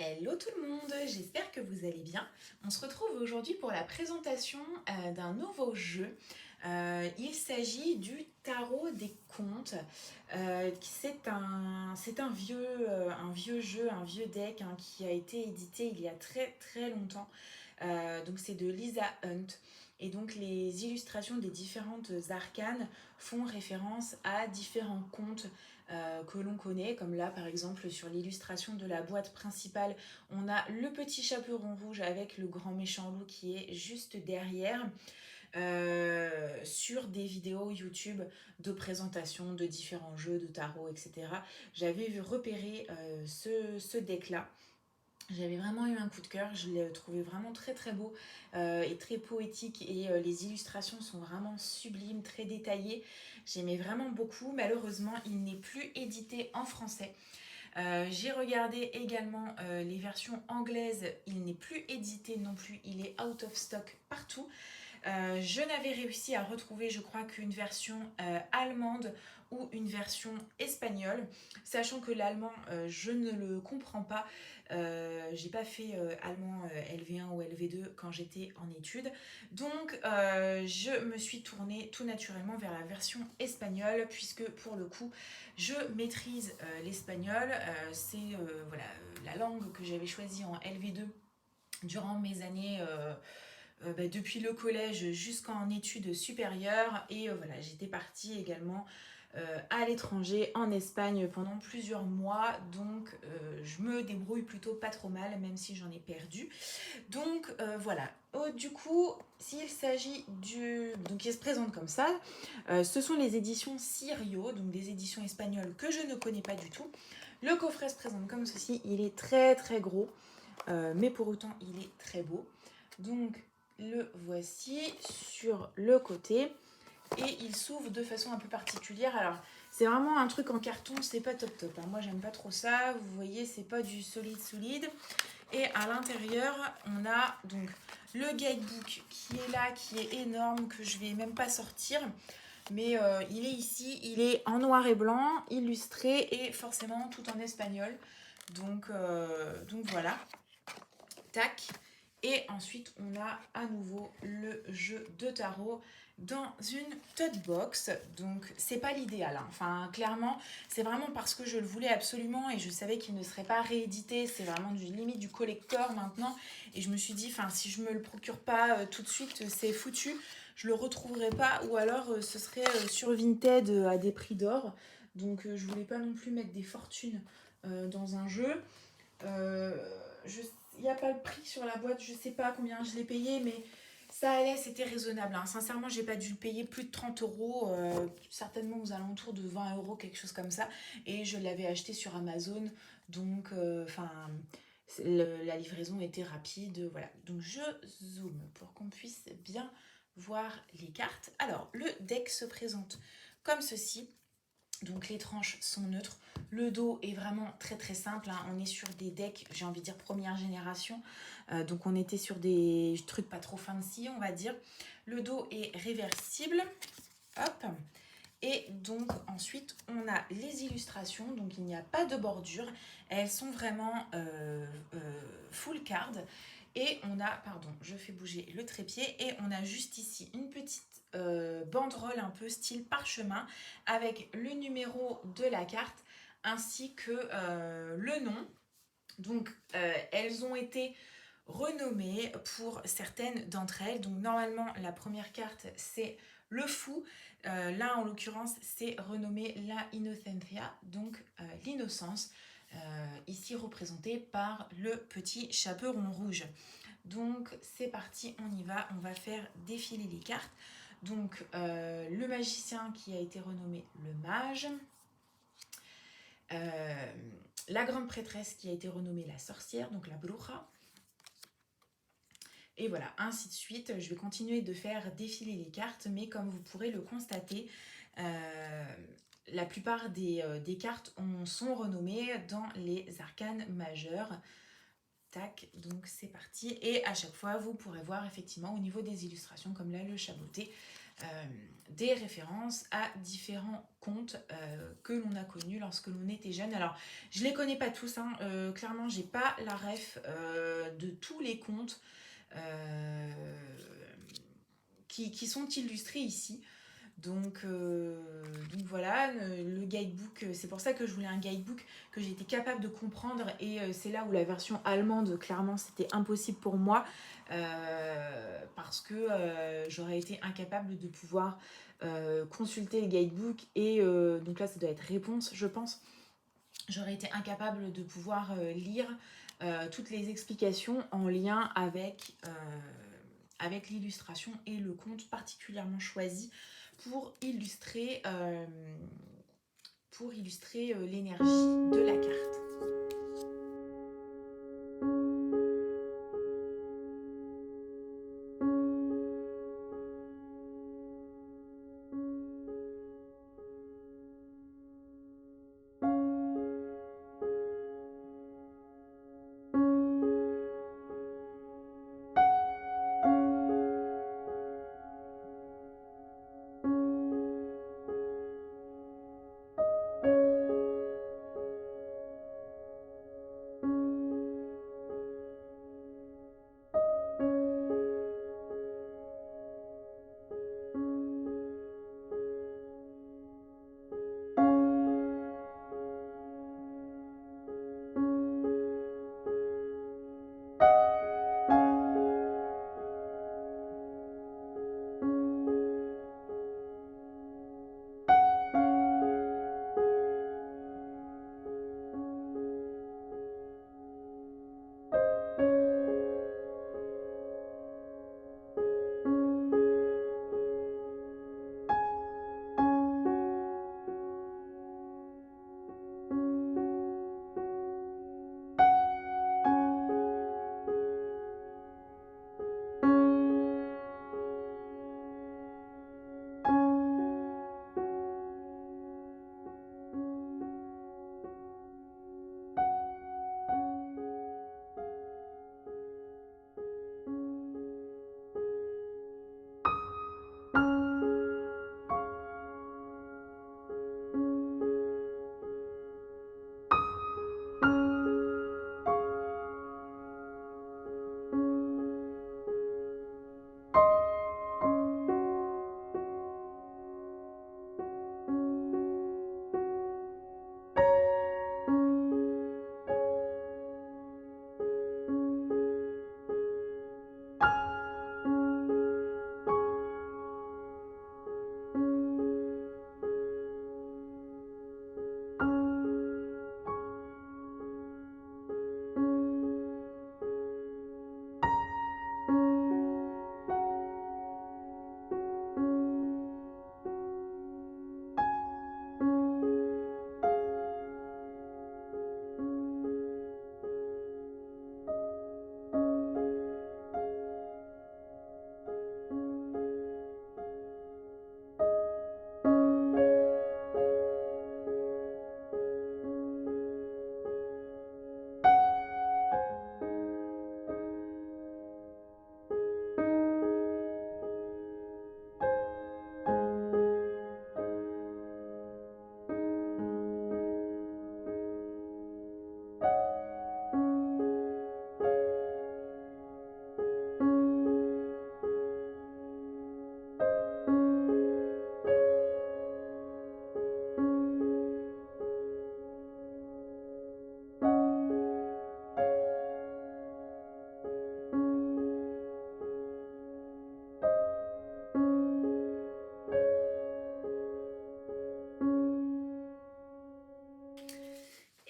Hello tout le monde, j'espère que vous allez bien. On se retrouve aujourd'hui pour la présentation d'un nouveau jeu. Il s'agit du Tarot des Contes. C'est un vieux jeu, un vieux deck qui a été édité il y a très très longtemps. Donc c'est de Lisa Hunt. Et donc les illustrations des différentes arcanes font référence à différents contes que l'on connaît, comme là par exemple sur l'illustration de la boîte principale, on a le petit chaperon rouge avec le grand méchant loup qui est juste derrière. Sur des vidéos YouTube de présentation de différents jeux de tarot, etc. J'avais repéré ce deck-là. J'avais vraiment eu un coup de cœur, je l'ai trouvé vraiment très très beau et très poétique et les illustrations sont vraiment sublimes, très détaillées. J'aimais vraiment beaucoup. Malheureusement, il n'est plus édité en français. J'ai regardé également les versions anglaises, il n'est plus édité non plus, il est out of stock partout. Je n'avais réussi à retrouver, je crois, qu'une version allemande ou une version espagnole, sachant que l'allemand, je ne le comprends pas. J'ai pas fait allemand LV1 ou LV2 quand j'étais en études, donc je me suis tournée tout naturellement vers la version espagnole, puisque pour le coup, je maîtrise l'espagnol. C'est voilà, la langue que j'avais choisie en LV2 durant mes années depuis le collège jusqu'en études supérieures. Et voilà, j'étais partie également à l'étranger, en Espagne, pendant plusieurs mois. Donc je me débrouille plutôt pas trop mal, même si j'en ai perdu. Donc voilà. Du coup, s'il s'agit du... Donc il se présente comme ça. Ce sont les éditions Sirio, donc des éditions espagnoles que je ne connais pas du tout. Le coffret se présente comme ceci. Il est très très gros, mais pour autant il est très beau. Donc le voici sur le côté et il s'ouvre de façon un peu particulière. Alors c'est vraiment un truc en carton, c'est pas top top, hein. Moi j'aime pas trop ça, vous voyez, c'est pas du solide. Et à l'intérieur on a donc le guidebook qui est là, qui est énorme, que je vais même pas sortir, mais il est ici, il est en noir et blanc, illustré et forcément tout en espagnol. Donc voilà, tac. Et ensuite, on a à nouveau le jeu de tarot dans une tote box. Donc, c'est pas l'idéal, hein. Enfin, clairement, c'est vraiment parce que je le voulais absolument et je savais qu'il ne serait pas réédité. C'est vraiment limite du collector maintenant. Et je me suis dit, enfin, si je me le procure pas tout de suite, c'est foutu. Je le retrouverai pas, ou alors ce serait sur Vinted à des prix d'or. Donc, je voulais pas non plus mettre des fortunes dans un jeu. Euh, il n'y a pas le prix sur la boîte, je sais pas combien je l'ai payé, mais ça allait, c'était raisonnable, hein. Sincèrement, j'ai pas dû le payer plus de 30 euros, certainement aux alentours de 20 euros, quelque chose comme ça. Et je l'avais acheté sur Amazon, donc la livraison était rapide, voilà. Donc je zoome pour qu'on puisse bien voir les cartes. Alors, le deck se présente comme ceci. Donc les tranches sont neutres. Le dos est vraiment très très simple, hein. On est sur des decks, j'ai envie de dire première génération. Donc on était sur des trucs pas trop fancy, on va dire. Le dos est réversible. Hop. Et donc ensuite on a les illustrations. Donc il n'y a pas de bordure. Elles sont vraiment full card. Et on a, pardon, je fais bouger le trépied, et on a juste ici une petite banderole un peu style parchemin avec le numéro de la carte ainsi que le nom. Donc elles ont été renommées pour certaines d'entre elles. Donc normalement la première carte c'est le fou. Là en l'occurrence c'est renommé la Innocentia, donc l'innocence, ici représentée par le petit chaperon rouge. Donc c'est parti, on y va, on va faire défiler les cartes. Donc le magicien qui a été renommé le mage, euh, la grande prêtresse qui a été renommée la sorcière, donc la bruja. Et voilà, ainsi de suite. Je vais continuer de faire défiler les cartes, mais comme vous pourrez le constater, la plupart des cartes sont renommées dans les arcanes majeures. Tac, donc c'est parti. Et à chaque fois, vous pourrez voir effectivement au niveau des illustrations, comme là le chaboté, des références à différents contes que l'on a connus lorsque l'on était jeune. Alors, je les connais pas tous, hein, clairement, j'ai pas la ref de tous les contes euh, qui sont illustrés ici. Donc voilà, le guidebook, c'est pour ça que je voulais un guidebook que j'étais capable de comprendre et c'est là où la version allemande, clairement, c'était impossible pour moi parce que j'aurais été incapable de pouvoir consulter le guidebook et donc là, ça doit être réponse, je pense. J'aurais été incapable de pouvoir lire toutes les explications en lien avec l'illustration et le conte particulièrement choisi pour illustrer l'énergie de la carte.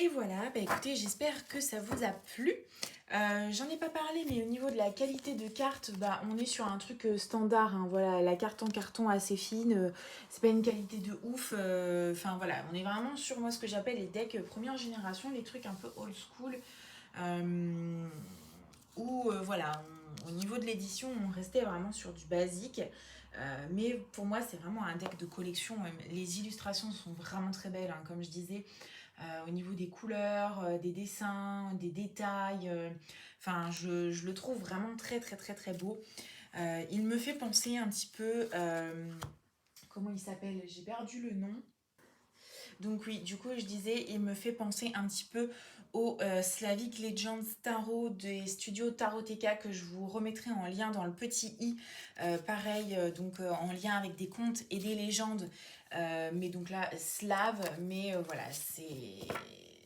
Et voilà, bah écoutez, j'espère que ça vous a plu. J'en ai pas parlé, mais au niveau de la qualité de carte, bah, on est sur un truc standard, hein, voilà, la carte en carton assez fine, c'est pas une qualité de ouf. Enfin voilà, on est vraiment sur moi ce que j'appelle les decks première génération, les trucs un peu old school, euh, où voilà, au niveau de l'édition, on restait vraiment sur du basique. Mais pour moi, c'est vraiment un deck de collection. Les illustrations sont vraiment très belles, hein, comme je disais au niveau des couleurs, des dessins, des détails. Enfin, je le trouve vraiment très très très très beau. Il me fait penser un petit peu... comment il s'appelle? J'ai perdu le nom. Donc oui, du coup, je disais, il me fait penser un petit peu au Slavic Legends Tarot des studios Taroteka que je vous remettrai en lien dans le petit i. Pareil, donc en lien avec des contes et des légendes, mais donc là, slave, mais voilà,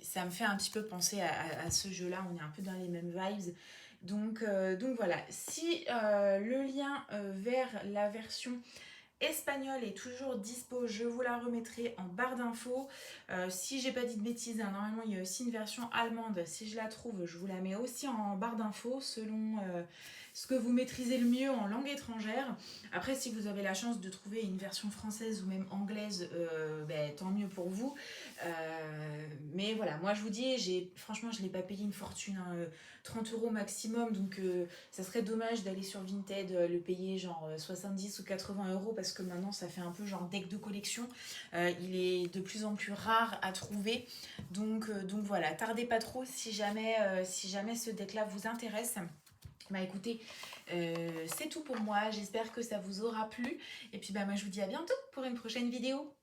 ça me fait un petit peu penser à ce jeu-là, on est un peu dans les mêmes vibes. Donc voilà, si le lien vers la version espagnole est toujours dispo, je vous la remettrai en barre d'infos. Si j'ai pas dit de bêtises, hein, normalement il y a aussi une version allemande. Si je la trouve, je vous la mets aussi en barre d'infos selon ce que vous maîtrisez le mieux en langue étrangère. Après, si vous avez la chance de trouver une version française ou même anglaise, tant mieux pour vous. Mais voilà, moi je vous dis, franchement, je l'ai pas payé une fortune, hein, 30 € maximum, donc ça serait dommage d'aller sur Vinted le payer genre 70 ou 80 € parce que maintenant ça fait un peu genre deck de collection. Il est de plus en plus rare à trouver. Donc voilà, tardez pas trop si jamais ce deck là vous intéresse. Bah écoutez, c'est tout pour moi. J'espère que ça vous aura plu. Et puis bah moi je vous dis à bientôt pour une prochaine vidéo.